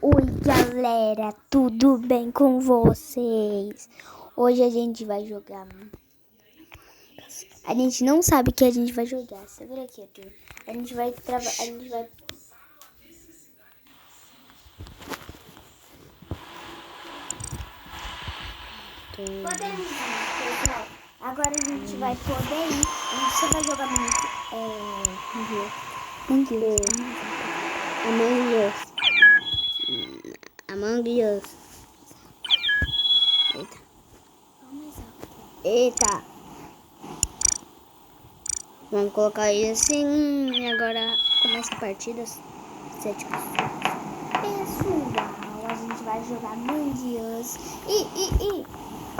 Oi galera, tudo bem com vocês? Hoje a gente vai jogar. A gente não sabe o que a gente vai jogar. Segura aqui, Arthur. A gente vai trabalhar. Podemos ir, pessoal. Agora a gente vai poder ir. A gente só vai jogar Among Us. Eita. Vamos colocar ele assim. E agora começa a partida. 7 pessoas. Pessoal, a gente vai jogar Among Us. E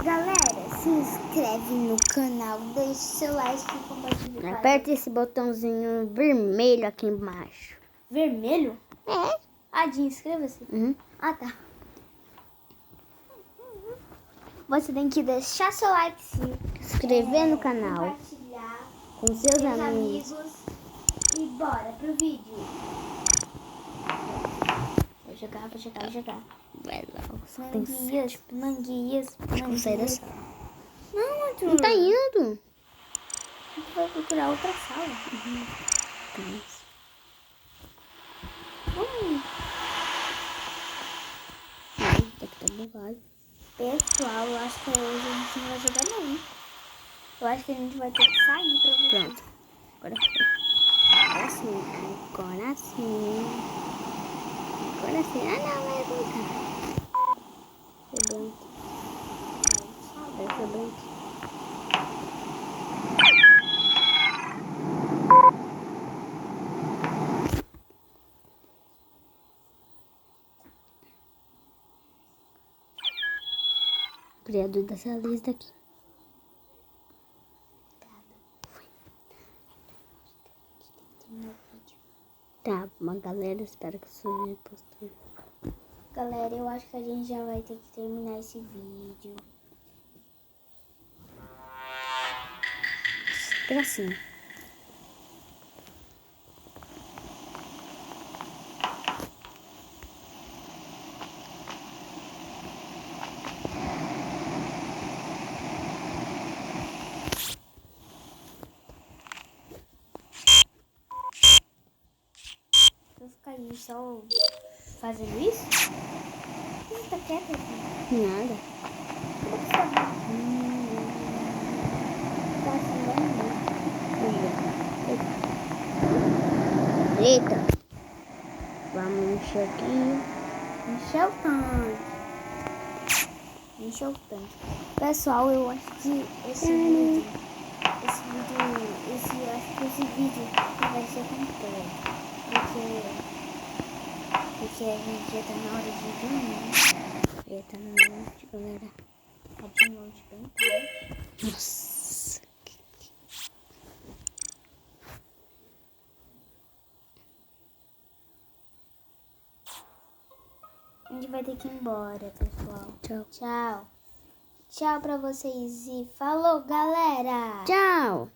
galera, se inscreve no canal, deixe seu like e compartilha. Aperta esse botãozinho vermelho aqui embaixo. Vermelho? É. Adinho, inscreva-se. Uhum. Ah, tá. Você tem que deixar seu like, se Inscrever no canal. compartilhar Com seus amigos. E bora pro vídeo. Vou jogar. Vai lá. Manguias. Vamos sair da sala. Não, Arthur. Não tá indo. A gente vai procurar outra sala. Daqui tá bugado. Pessoal, eu acho que hoje a gente não vai jogar não, hein? Eu acho que a gente vai ter que sair pra ver. Pronto. Agora foi. Agora sim. Ah, não, vai voltar. Foi branco. Foi branco. Criador dessa lista aqui. Tá, uma galera, espero que seja possível. Galera, eu acho que a gente já vai ter que terminar esse vídeo. Gracinha. Vou ficar aí só fazendo isso? Por que você tá quieta aqui? Nada. Por que você tá Eita. Vamos encher aqui. Encheu o tanque. Pessoal, eu acho que esse vídeo vai ser completo. Porque a gente já tá na hora de dormir. Já tá na noite, galera. Tá de noite bem tarde. Nossa. A gente vai ter que ir embora, pessoal. Tchau. Tchau pra vocês e falou, galera! Tchau.